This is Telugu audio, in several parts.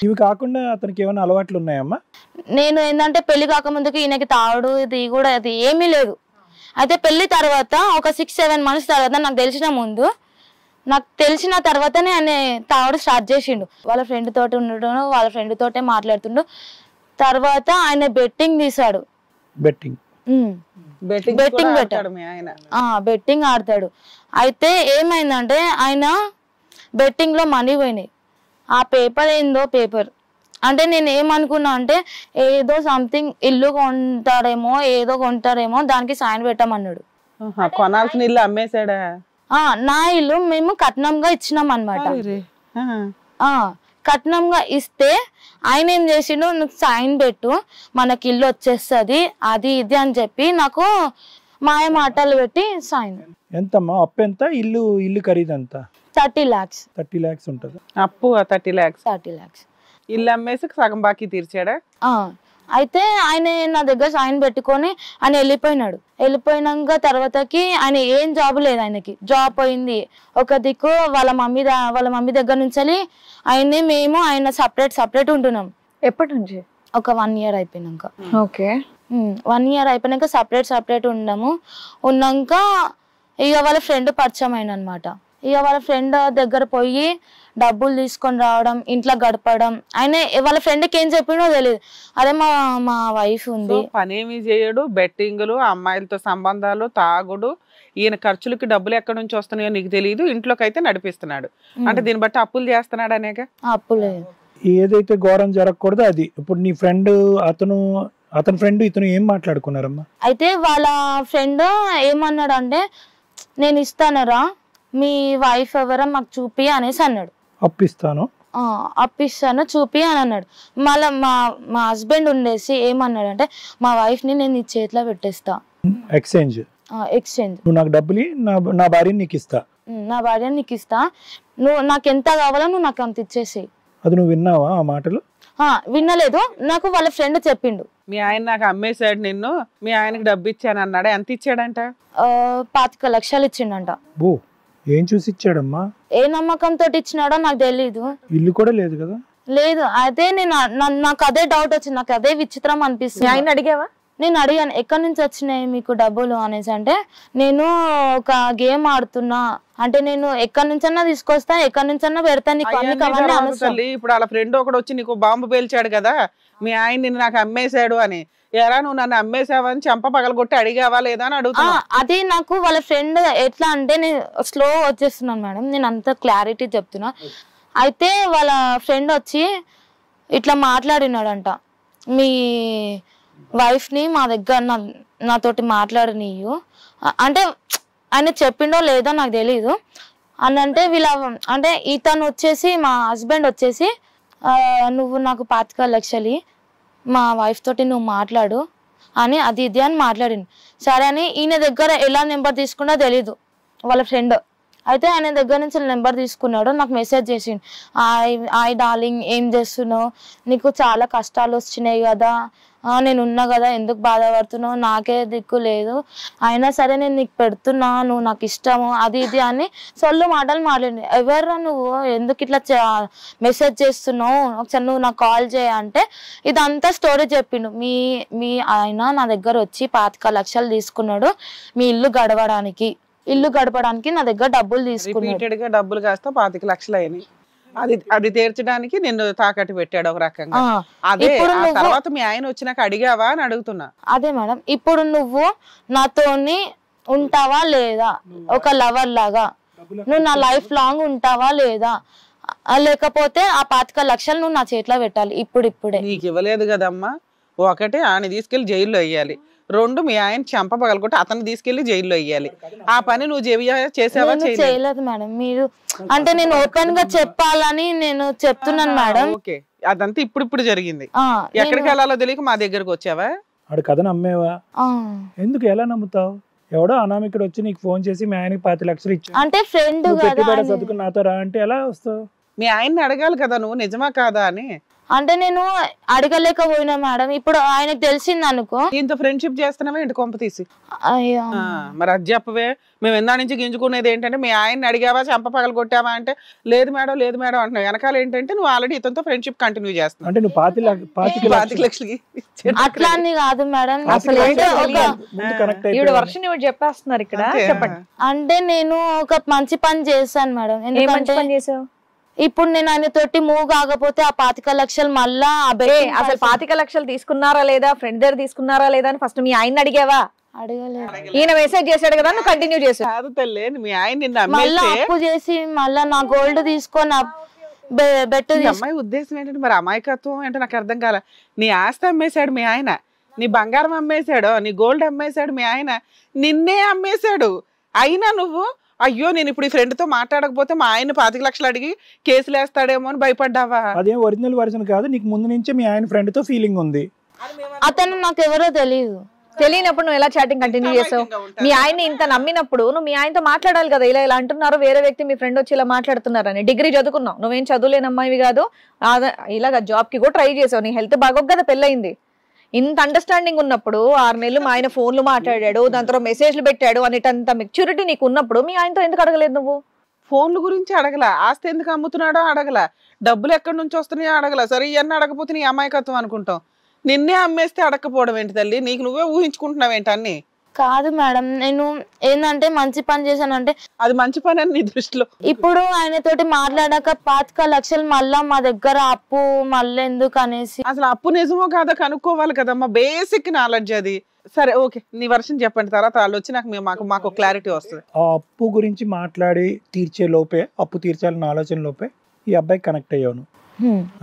ఇవి కాకుండా అతనికి ఏమైనా అలవాట్లు ఉన్నాయమ్మా? నేను ఏంటంటే పెళ్లి కాకముందుకు ఈయనకి తాగుడు ఇది కూడా అది ఏమీ లేదు. అయితే పెళ్లి తర్వాత ఒక 6-7 months తర్వాత నాకు తెలిసిన తర్వాతనే ఆయన తాగడం స్టార్ట్ చేసిండు. వాళ్ళ ఫ్రెండ్ తోటి ఉండడం, వాళ్ళ ఫ్రెండ్ తోటే మాట్లాడుతుండు. తర్వాత ఆయన బెట్టింగ్ తీసాడు. బెట్టింగ్ ఆడతాడు. అయితే ఏమైందంటే ఆయన బెట్టింగ్ లో మనీ పోయినాయి. ఆ పేపర్ ఏందో పేపర్ అంటే నేను ఏమనుకున్నా అంటే ఏదో సంథింగ్ ఇల్లు కొంటారేమో దానికి సైన్ పెట్టమన్నాడు. కొనాల్సిన ఇల్లు అమ్మేశాడా? నా ఇల్లు మేము కట్నంగా ఇచ్చినాం అన్నమాట. కట్నంగా ఇస్తే ఆయన ఏం చేసిండు, నువ్వు సైన్ పెట్టు మనకి ఇల్లు వచ్చేస్తుంది అది ఇది అని చెప్పి నాకు మాయ మాటలు పెట్టి సైన్. ఎంతమ్మా అప్పు? ఎంత ఇల్లు ఖరీదు ఎంత? 30 lakhs. 30 lakhs ఉంటుంది అప్పు. 30 lakhs. ఇల్లు అమ్మేసి సగం బాకీ తీర్చాడా? అయితే ఆయన నా దగ్గర సైన్ పెట్టుకొని ఆయన వెళ్ళిపోయినాక తర్వాతకి ఆయన ఏం జాబ్ లేదు, ఆయనకి జాబ్ పోయింది. ఒక దిక్కు వాళ్ళ మమ్మీ దగ్గర నుంచి ఆయన సపరేట్ ఉంటున్నాం. ఎప్పటి నుంచి? ఒక 1 year అయిపోయినాక. ఓకే. 1 year అయిపోయినాక సపరేట్ ఉన్నాక ఇక వాళ్ళ ఫ్రెండ్ పరిచయం అయిన అనమాట. ఇక వాళ్ళ ఫ్రెండ్ దగ్గర పోయి డబ్బులు తీసుకొని రావడం, ఇంట్లో గడపడం. ఆయన వాళ్ళ ఫ్రెండ్కి ఏం చెప్పిండో తెలియదు. అదే మా వైఫ్ ఉంది, పనేమి చేయడు, బెట్టింగులు, అమ్మాయిలతో సంబంధాలు, తాగుడు, ఈయన ఖర్చులకి డబ్బులు ఎక్కడి నుంచి వస్తున్నాయో నీకు తెలియదు, ఇంట్లోకి అయితే నడిపిస్తున్నాడు. అంటే దీన్ని బట్టి అప్పులు చేస్తున్నాడు అనేక. అప్పులే ఏదైతే ఘోరం జరగకూడదు అది. ఇప్పుడు నీ ఫ్రెండ్ అతని ఫ్రెండ్ ఇతను ఏం మాట్లాడుకున్నారమ్మా? అయితే వాళ్ళ ఫ్రెండ్ ఏమన్నాడు అంటే నేను ఇస్తానరా మీ వైఫ్ ఎవరో మాకు చూపి అనేసి అన్నాడు. అప్పిస్తాను చూపి అని అన్నాడు. మళ్ళీ మా హస్బెండ్ ఉండేసి ఏమన్నాడు అంటే మా వైఫ్ ని నేను నీ చేతిలో పెట్టేస్తా, ఎక్స్చేంజ్ నువ్వు నాకు డబ్బులు నా భార్యని నీకు ఇస్తా, నువ్వు నాకు ఎంత కావాలో నువ్వు నాకు అంత ఇచ్చేసి. అది నువ్వు విన్నావా ఆ మాటలు? వినలేదు, నాకు వాళ్ళ ఫ్రెండ్ చెప్పిండు. మీ ఆయన నాకు అమ్మేశాడు నిన్ను, మీ ఆయనకి డబ్బు ఇచ్చాను అన్నాడు. ఎంత ఇచ్చాడంట? 25 లక్షలు ఇచ్చిండంట. ఏం చూసి ఇచ్చాడమ్మా? ఏ నమ్మకంతో ఇచ్చినాడో నాకు తెలీదు. ఇల్లు కూడా లేదు కదా? లేదు. అదే నాకు అదే డౌట్ వచ్చింది, నాకు అదే విచిత్రం అనిపిస్తుంది. ఆయన అడిగావా? నేను అడిగాను ఎక్కడి నుంచి వచ్చినాయి మీకు డబ్బులు అనేసి. అంటే నేను ఒక గేమ్ ఆడుతున్నా, అంటే నేను ఎక్కడి నుంచన్నా తీసుకొస్తా, ఎక్కడి నుంచన్నా పెడతా నీకు. ఇప్పుడు వాళ్ళ ఫ్రెండ్ ఒకడు వచ్చి నీకు బాంబు పేల్చాడు కదా, మీ ఆయన నిన్ను నాకు అమ్మేశాడు అని. ఎరా నువ్వు నన్ను అమ్మేసావని చెంప పగలగొట్టి అడిగావా లేదా అని అడుగుతా. అది నాకు వాళ్ళ ఫ్రెండ్ ఎట్లా అంటే నేను స్లో వచ్చేస్తున్నాను మేడం, నేను అంత క్లారిటీ చెప్తున్నా. అయితే వాళ్ళ ఫ్రెండ్ వచ్చి ఇట్లా మాట్లాడినాడంట, మీ వైఫ్ ని మా దగ్గర నాతోటి మాట్లాడనీయు అంటే ఆయన చెప్పిండో లేదో నాకు తెలీదు అని. అంటే అంటే ఇతను వచ్చేసి మా హస్బెండ్ వచ్చేసి నువ్వు నాకు 25 లక్షలు మా వైఫ్ తోటి నువ్వు మాట్లాడు అని అది ఇది అని మాట్లాడింది. సరే అని ఈయన దగ్గర ఎలా నెంబర్ తీసుకున్నా తెలీదు వాళ్ళ ఫ్రెండ్. అయితే ఆయన దగ్గర నుంచి నెంబర్ తీసుకున్నాడు, నాకు మెసేజ్ చేసిండు, హాయ్ డార్లింగ్ ఏం చేస్తున్నావు, నీకు చాలా కష్టాలు వచ్చినాయి కదా, నేను ఉన్నా కదా, ఎందుకు బాధపడుతున్నావు, నాకే దిక్కు లేదు, అయినా సరే నేను నీకు పెడుతున్నా, నువ్వు నాకు ఇష్టము అది ఇది అని సొల్లు మాటలు మాట్లాడి. ఎవర్రా నువ్వు, ఎందుకు ఇట్లా మెసేజ్ చేస్తున్నావు, ఒకసారి నువ్వు నాకు కాల్ చేయంటే ఇదంతా స్టోరీ చెప్పిండు. మీ ఆయన నా దగ్గర వచ్చి 25 లక్షలు తీసుకున్నాడు మీ ఇల్లు గడపడానికి నా దగ్గర డబ్బులు తీసుకున్నాడు. డబ్బులు కాస్త 25 లక్షలు అయినాయి. అది తీర్చడానికి నిన్ను తాకట్టు పెట్టాడు ఒక రకంగా. అదే తర్వాత మీ ఆయన వచ్చినాక అడిగావా అని అడుగుతున్నా. అదే మేడం, ఇప్పుడు నువ్వు నాతోని ఉంటావా లేదా, ఒక లవర్ లాగా నువ్వు నా లైఫ్ లాంగ్ ఉంటావా లేదా, లేకపోతే ఆ 25 లక్షలు నువ్వు నా చేతిలో పెట్టాలి ఇప్పుడే. నీకు ఇవ్వలేదు కదమ్మా. ఒకటి ఆయన తీసుకెళ్లి జైల్లో వేయాలి, 2 మీ ఆయన చెంప పగలగొట్టి అతను తీసుకెళ్లి జైల్లో వేయాలి. ఆ పని నువ్వు చేసావా? చేయలేదు మేడం. మీరు అంటే నేను ఓపెన్ గా చెప్పాలని నేను చెప్తున్నాను మేడం. ఓకే, అదంతా ఇప్పుడు జరిగింది. ఎక్కడికి వెళ్ళాలో తెలియక మా దగ్గరకు వచ్చావా? ఆడు కథను అమ్మేవా? ఎందుకు, ఎలా నమ్ముతావు? ఎవడో అనామికుడు వచ్చి నీకు ఫోన్ చేసి మీ ఆయనకి 25 లక్షలు ఇచ్చాడు అంటే ఫ్రెండ్ చదువుకు నాతో రా అంటే ఎలా వస్తావు? మీ ఆయన్ని అడగాలి కదా నువ్వు నిజమా కాదా అని. అంటే నేను అడగలేకపోయినా మేడం. ఇప్పుడు ఆయనకు తెలిసింది అనుకో. ఇంత ఫ్రెండ్షిప్ చేస్తున్నావా ఏంటి కొంప తీసి? అయ్యో మరి అది చెప్పవే. మేము ఎందా నుంచి గింజుకునేది ఏంటంటే మీ ఆయన్ని అడిగావా, చెంప పగలు కొట్టావా అంటే లేదు మేడం అంటున్నావు. వెనకాల ఏంటంటే నువ్వు ఆల్రెడీ ఇతనితో ఫ్రెండ్షిప్ కంటిన్యూ చేస్తున్నావు. అంటే నువ్వు 25 లక్షలకి అట్లా అని కాదు మేడం. అసలు చెప్పేస్తున్నారు ఇక్కడ. చెప్పండి. అంటే నేను ఒక మంచి పని చేశాను మేడం. ఎందుకంటే ఇప్పుడు నేను ఆయన తోటి మూవ్ కాకపోతే ఆ 25 లక్షలు మళ్ళా అసలు 25 లక్షలు తీసుకున్నారా లేదా, ఫ్రెండ్ దగ్గర తీసుకున్నారా లేదా అని ఫస్ట్ మీ ఆయన అడిగావా? అడగలేదు. ఈయన మెసేజ్ చేశాడు కదా, నువ్వు కంటిన్యూ చేసావు. కాదు తల్లి, మీ ఆయన మళ్ళా అప్పు చేసి మళ్ళా నా గోల్డ్ తీసుకొని బెట్టు. అమ్మాయి ఉద్దేశం ఏంటంటే మరి అమాయకత్వం అంటే నాకు అర్థం కాల. నీ ఆస్తి అమ్మేశాడు మీ ఆయన, నీ బంగారం అమ్మేశాడు, నీ గోల్డ్ అమ్మేశాడు మీ ఆయన, నిన్నే అమ్మేశాడు. అయినా నువ్వు అయ్యో నేను ఇప్పుడు ఈ ఫ్రెండ్ తో మాట్లాడకపోతే మా ఆయన 25 లక్షలు అడిగి కేసులు వేస్తాడేమో అని భయపడ్డావా? అదేం ఒరిజినల్ వర్షన్ కాదు, నీకు ముందు నుంచే మీ ఆయన ఫ్రెండ్ తో ఫీలింగ్ ఉంది. అతను నాకు ఎవరో తెలియదు. తెలియనప్పుడు నువ్వు ఎలా చాటింగ్ కంటిన్యూ చేసావు? మీ ఆయన్ని ఇంత నమ్మినప్పుడు నువ్వు మీ ఆయనతో మాట్లాడాలి కదా. ఇలా అంటున్నారు వేరే వ్యక్తి మీ ఫ్రెండ్ వచ్చి ఇలా మాట్లాడుతున్నారని. డిగ్రీ చదువుకున్నావు, నువ్వేం చదువులేని అమ్మాయివి కాదు. ఇలాగ జాబ్ కి కూడా ట్రై చేసావు, నీ హెల్త్ బాగోక కదా పెళ్ళయింది. ఇంత అండర్స్టాండింగ్ ఉన్నప్పుడు 6 నెలలు మా ఆయన ఫోన్లు మాట్లాడాడు, దాని తర్వాత మెసేజ్లు పెట్టాడు అనేటంత మెచ్యూరిటీ నీకు ఉన్నప్పుడు మీ ఆయనతో ఎందుకు అడగలేదు నువ్వు? ఫోన్ల గురించి అడగల, ఆస్తి ఎందుకు అమ్ముతున్నాడో అడగల, డబ్బులు ఎక్కడి నుంచి వస్తున్నాయో అడగల. సరే ఇవన్నీ అడగపోతే నీ అమాయకత్వం అనుకుంటాం. నిన్నే అమ్మేస్తే అడగకపోవడం ఏంటి తల్లి? నీకు నువ్వే ఊహించుకుంటున్నావు ఏంటి అన్ని? కాదు మేడం, నేను ఏంటంటే మంచి పని చేశానంటే అది మంచి పని అని నీ దృష్టిలో. ఇప్పుడు ఆయన తోటి మాట్లాడాక 25 లక్షలు మళ్ళా మా దగ్గర అప్పు మళ్ళీ ఎందుకు అనేసి. అసలు అప్పు నిజమో కాదో కనుక్కోవాలి కదమ్మా, బేసిక్ నాలెడ్జ్ అది. సరే ఓకే, నీ వర్షం చెప్పండి, తర్వాత వాళ్ళు వచ్చి మాకు క్లారిటీ వస్తుంది. ఆ అప్పు గురించి మాట్లాడి తీర్చే లోపే, అప్పు తీర్చాలన్న ఆలోచన లోపే ఈ అబ్బాయి కనెక్ట్ అయ్యాను.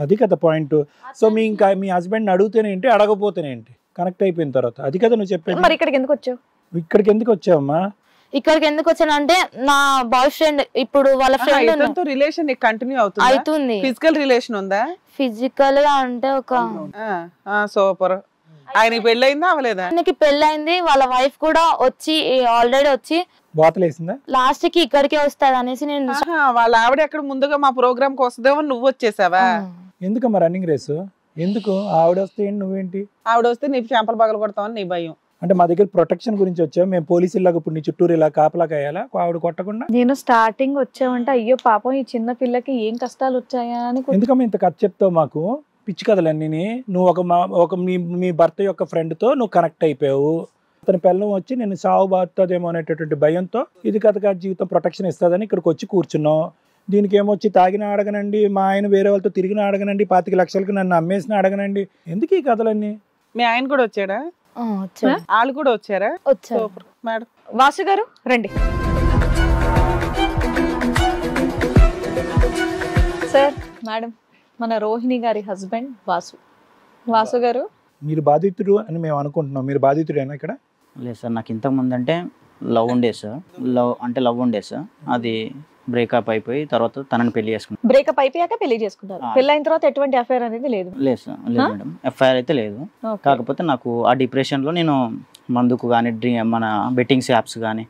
అది కదా పాయింట్. సో మీ హస్బెండ్ అడుగుతేనేంటి, అడగపోతేనేంటి, కనెక్ట్ అయిపోయిన తర్వాత అది కదా నువ్వు చెప్పేది. మరి ఇక్కడికి ఎందుకు వచ్చావు? ఇక్కడికి ఎందుకు వచ్చావమ్మా? ఇక్కడికి ఎందుకు వచ్చానంటే నా బాయ్ ఫ్రెండ్ ఇప్పుడు వాళ్ళ ఫ్రెండ్ రిలేషన్ కంటిన్యూ అవుతుంది. ఫిజికల్ రిలేషన్ ఉందా? ఫిజికల్ గా అంటే ఒక సూపర్. ఆయనకి పెళ్ళయిందా అవలేదా? ఆయనకి పెళ్ళైంది, వాళ్ళ వైఫ్ కూడా వచ్చి ఆల్రెడీ వచ్చి బాతలేసిందా? లాస్ట్ కి ఇక్కడికే వస్తారు అనేసి నేను. వాళ్ళ ఆవిడ ఎక్కడ ముందుగా మా ప్రోగ్రామ్ కి వస్తుందేమో నువ్వు వచ్చేసావా? ఎందుకమ్మా రన్నింగ్ రేసు? ఎందుకు ఆవిడ వస్తే నువ్వేంటి? ఆవిడ వస్తే నీ చెంపలు పగలు కొడతామని నీ భయం. అంటే మా దగ్గర ప్రొటెక్షన్ గురించి వచ్చావు, మేము పోలీసులాగా ఇప్పుడు నీ చుట్టూరు ఇలా కాపలా కాయాలా ఆవిడ కొట్టకుండా? నేను స్టార్టింగ్ వచ్చావంటే అయ్యో పాపం ఈ చిన్న పిల్లకి ఏం కష్టాలు వచ్చాయా అని. ఎందుకమ్మా ఇంత కథ చెప్తావు మాకు? పిచ్చి కథలన్నీ. నువ్వు ఒక మీ భర్త యొక్క ఫ్రెండ్ తో నువ్వు కనెక్ట్ అయిపోయావు. అతని పిల్లం వచ్చి నేను సాగు బాగుతుందేమో అనేటటువంటి భయంతో ఇది కథగా జీవితం ప్రొటెక్షన్ ఇస్తుందని ఇక్కడికి వచ్చి కూర్చున్నావు. దీనికి ఏమొచ్చి తాగిన అడగనండి, మా ఆయన వేరే వాళ్ళతో తిరిగిన అడగనండి, 25 లక్షలకు నన్ను అమ్మేసిన అడగనండి, ఎందుకు ఈ కథలన్నీ? మీ ఆయన కూడా వచ్చాడా? వాళ్ళు కూడా వచ్చారా? వచ్చారు మేడం. వాసు గారు రండి. సార్ మేడం, మన రోహిణి గారి హస్బెండ్ వాసు గారు. మీరు బాధితుడు అని మేము అనుకుంటున్నాం, మీరు బాధితుడేనా ఇక్కడ? లేదు సార్, నాకు ఇంతకు ముందు అంటే లవ్ ఉండే సార్. లవ్ ఉండే సార్, అది బ్రేకప్ అయిపోయి తర్వాత తనని పెళ్లి చేసుకున్నాను. బ్రేకప్ అయిపోయాక పెళ్లి చేసుకున్నారు. పెళ్లి అయిన తర్వాత ఎటువంటి అఫైర్ అనేది లేదు? లేదు సార్, లేదు మేడం, ఎఫ్ఐఆర్ అయితే లేదు. కాకపోతే నాకు ఆ డిప్రెషన్లో నేను మందుకు కానీ మన బెట్టింగ్స్ యాప్స్ కానీ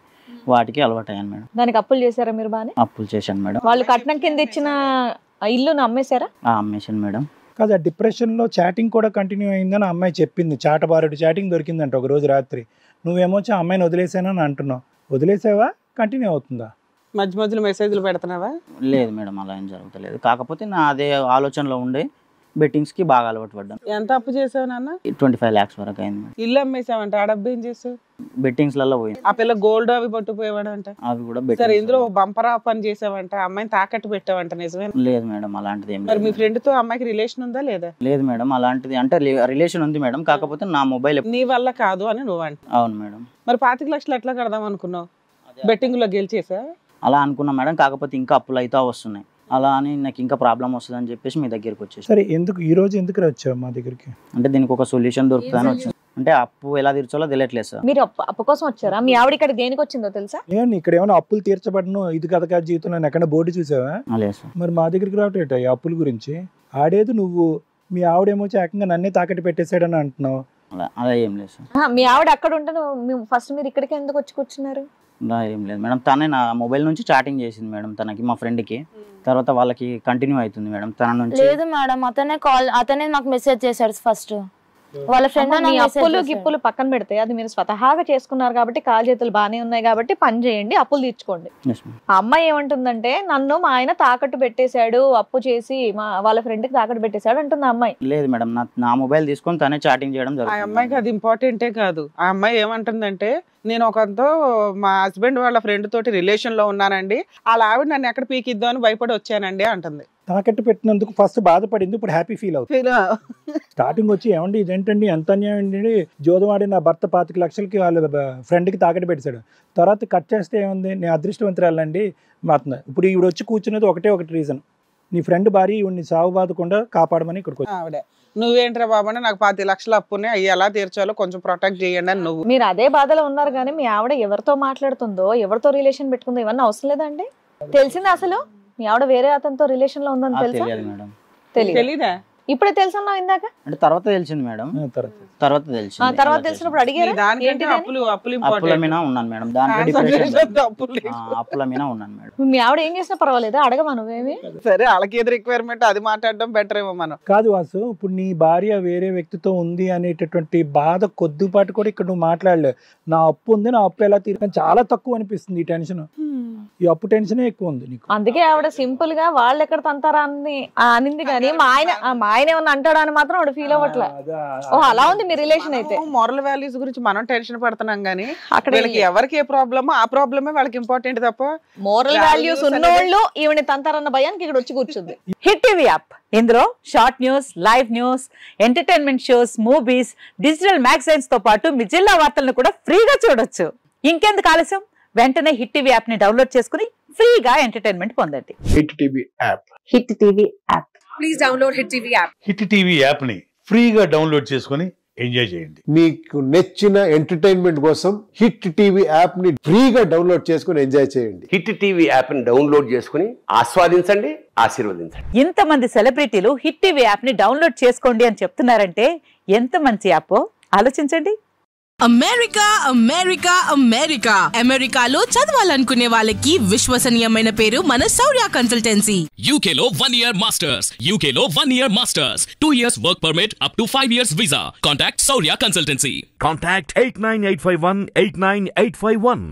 వాటికి అలవాటు అయ్యాను మేడం. దానికి అప్పులు చేశారా మీరు? బాగా అప్పులు చేశాను మేడం. వాళ్ళు కట్నం కింద ఇచ్చిన ఇల్లును అమ్మేశారా? అమ్మేశాను మేడం. కాదు, ఆ డిప్రెషన్ లో చాటింగ్ కూడా కంటిన్యూ అయిందని అమ్మాయి చెప్పింది. చాటబారుడు చాటింగ్ దొరికిందంట ఒక రోజు రాత్రి. నువ్వేమో అమ్మాయిని వదిలేసానని అంటున్నావు. వదిలేసావా, కంటిన్యూ అవుతుందా? మధ్య మధ్యలో మెసేజ్లు పెడుతున్నావా? లేదు మేడం, అలా ఏం జరుగుతలేదు. కాకపోతే నా అదే ఆలోచనలో ఉండే బెట్టింగ్స్ కి బాగా అలవాటు పడ్డాను. ఎంత అప్పు చేసావు నాన్న? 25 lakhs వరకు అయింది. ఇల్లు అమ్మేసావంట, ఆ డబ్బు ఏం చేసావు? బెట్టింగ్స్ లలో పోయింది. ఆ పిల్ల గోల్డ్ అవి పట్టుకుపోయేవాడంట, అవి కూడా. సరే, ఇందులో బంపరా పని చేసావంట, అమ్మాయిని తాకట్టు పెట్టావంట, నిజమే? లేదు మేడం, అలాంటిది ఏం మరి లేదు. మీ ఫ్రెండ్ తో అమ్మాయికి రిలేషన్ ఉందా లేదా? లేదు మేడం, అలాంటిది అంటే రిలేషన్ ఉంది మేడం, కాకపోతే నా మొబైల్ నీ వల్ల కాదు అని నువ్వు అంట. అవును మేడం. మరి 25 లక్షలు ఎట్లా కడదాం అనుకున్నావు? బెట్టింగ్ లో గెలిచేసా? అలా అనుకున్నా మేడం, కాకపోతే ఇంకా అప్పులు అయితే వస్తున్నాయి. అలా అని నాకు ఇంకా ప్రాబ్లం వస్తుంది అని చెప్పేసి మీ దగ్గరికి వచ్చేసి. సరే, ఎందుకు ఈ రోజు ఎందుకు వచ్చావు మా దగ్గరికి? అంటే దీనికి ఒక సొల్యూషన్ దొరుకుతుందని వచ్చాను. అంటే అప్పు ఎలా తీర్చాలో తెలియట్లేదు సార్. మీరు అప్పు కోసం వచ్చారా? మీ ఆవిడ ఇక్కడ దేనికి వచ్చిందో తెలుసా? నేను ఇక్కడ ఏమైనా అప్పులు తీర్చబడను ఇది కథ జీవితం నేను ఎక్కడ బోర్డు చూసావా? లేదు సార్. మరి మా దగ్గరికి రావటం అప్పుల గురించి ఆడేది నువ్వు. మీ ఆవిడేమో ఏకంగా నన్నే తాకట్టు పెట్టేసాడని అంటున్నావు. అలా ఏం లేదు సార్. మీ ఆవిడ అక్కడ ఉంటే ఫస్ట్ మీరు ఇక్కడికి ఎందుకు వచ్చి కూర్చున్నారు? ఏం లేదు మేడం, తనే నా మొబైల్ నుంచి చాటింగ్ చేసింది మేడం తనకి, మా ఫ్రెండ్కి. తర్వాత వాళ్ళకి కంటిన్యూ అవుతుంది మేడం తన నుంచి. లేదు మేడం, అతనే నాకు మెసేజ్ చేశాడు ఫస్ట్. వాళ్ళ ఫ్రెండ్ మీ అప్పులు గిప్పులు పక్కన పెడితే అది మీరు స్వతహాగా చేసుకున్నారు కాబట్టి కాలు చేతులు బాగానే ఉన్నాయి కాబట్టి పని చేయండి, అప్పులు తీర్చుకోండి. ఆ అమ్మాయి ఏమంటుందంటే నన్ను మా ఆయన తాకట్టు పెట్టేశాడు, అప్పు చేసి వాళ్ళ ఫ్రెండ్ కి తాకట్టు పెట్టేశాడు అంటుంది ఆ అమ్మాయి. లేదు మేడం, నా మొబైల్ తీసుకొని తనే చాటింగ్ చేయడం జరుగుతుంది. ఆ అమ్మాయికి అది ఇంపార్టెంటే కాదు. ఆ అమ్మాయి ఏమంటుందంటే నేను ఒకరితో మా హస్బెండ్ వాళ్ళ ఫ్రెండ్ తోటి రిలేషన్ లో ఉన్నానండి, వాళ్ళ ఆవిడ నన్ను ఎక్కడ పీకిద్దాం అని భయపడి వచ్చానండి అంటుంది. తాకట్టు పెట్టినందుకు ఫస్ట్ బాధపడింది, ఇప్పుడు హ్యాపీ ఫీల్ అవుతుంది. స్టార్టింగ్ వచ్చి ఏమండి ఇదేంటండి ఎంత అన్యాయం అండి, జోదవాడి నా భర్త 25 లక్షలకి వాళ్ళ ఫ్రెండ్కి తాకట్టు పెట్టాడు. తర్వాత కట్ చేస్తే ఏముంది, నేను అదృష్టవంతురాలండి మాత్రం. ఇప్పుడు ఈవిడ వచ్చి కూర్చున్నది ఒకటి రీజన్, నీ ఫ్రెండ్ భార్య ఈవిడ్ని సాగు బాధకుండా కాపాడమని ఇక్కడికి వచ్చి. ఆవిడ నువ్వేంట్రా బాబు అంటే నాకు 10 లక్షలు అప్పునే అవి ఎలా తీర్చాలో కొంచెం ప్రొటెక్ట్ చేయండి అని నువ్వు. మీరు అదే బాధలో ఉన్నారు కానీ మీ ఆవిడ ఎవరితో మాట్లాడుతుందో ఎవరితో రిలేషన్ పెట్టుకుందో ఇవన్నీ అవసరం లేదండి. తెలిసిందా అసలు మీ ఆవిడ వేరే అతనితో రిలేషన్ లో ఉందని తెలుసా? మేడం తెలీదా? ఇప్పుడే తెలుసా ఇందాక? అంటే తర్వాత తెలిసింది మేడం, తర్వాత తెలిసింది. తర్వాత తెలిసినప్పుడు అడిగారు అప్పుల మీద ఉన్నాను మేడం, దాంట్లో డిప్రెషన్ అప్పుల మీద ఉన్నాను మేడం. మీ ఆవిడ ఏం చేసినా పర్వాలేదా, అడగమా నువ్వేమి? సరే వాళ్ళకి ఏది రిక్వైర్మెంట్ అది మాట్లాడడం బెటర్ ఏమో. మనం కాదు వాసు, ఇప్పుడు నీ భార్య వేరే వ్యక్తితో ఉంది అనేటటువంటి బాధ కొద్దిపాటు కూడా ఇక్కడ నువ్వు మాట్లాడలేవు. నా అప్పు ఉంది, నా అప్పు ఎలా తీరు చాలా తక్కువ అనిపిస్తుంది ఈ టెన్షన్. ఈ అప్పు టెన్షనే ఎక్కువ ఉంది నీకు. అందుకే ఆవిడ సింపుల్ గా వాళ్ళు ఎక్కడ తంతారా అనింది కానీ మా ఆయన ఏమన్నా అంటాడా అని మాత్రం ఆవిడ ఫీల్ అవ్వట్లే. ఓ అలా ఉంది మీ రిలేషన్ అయితే. మోరల్ వాల్యూస్ గురించి మనం టెన్షన్ పడుతున్నాం కానీ అక్కడ ఎవరికి ఏ ప్రాబ్లమో ఆ ప్రాబ్లమే వాళ్ళకి ఇంపార్టెంట్ తప్ప మోరల్ వాల్యూస్ ఉన్నోళ్ళు ఈవిని తంతారన్న భయానికి ఇక్కడ వచ్చి కూర్చుంది. హిట్ టీవీ యాప్, ఇందులో short news, live news, entertainment shows, movies, digital magazines తో పాటు మీ జిల్లా వార్తలను కూడా ఫ్రీగా చూడొచ్చు. ఇంకెందుకు ఆలస్యం, వెంటనే హిట్ టీవీ యాప్ ని డౌన్లోడ్ చేసుకుని ఫ్రీగా ఎంటర్టైన్మెంట్ పొందండి. Hit TV app. Hit TV app. Please download hit TV app. Hit TV app ని ఫ్రీగా డౌన్లోడ్ చేసుకుని ఎంజాయ్ చేయండి. మీకు నచ్చిన ఎంటర్టైన్మెంట్ కోసం హిట్ టీవీ యాప్ ని ఫ్రీగా డౌన్లోడ్ చేసుకుని ఎంజాయ్ చేయండి. హిట్ టీవీ యాప్ ని డౌన్లోడ్ చేసుకుని ఆస్వాదించండి, ఆశీర్వదించండి. ఇంతమంది సెలబ్రిటీలు హిట్ టీవీ యాప్ ని డౌన్లోడ్ చేసుకోండి అని చెప్తున్నారంటే ఎంత మంచి యాప్ ఆలోచించండి. అమెరికా అమెరికా అమెరికా అమెరికాలో చదవాలనుకునే వాళ్ళకి విశ్వసనీయమైన పేరు మన శౌర్య కన్సల్టెన్సీ. UK లో 1 year masters, UK లో 1 year masters, 2 years work permit up to 5 years visa. Contact Shaurya Consultancy. Contact 89851 89851.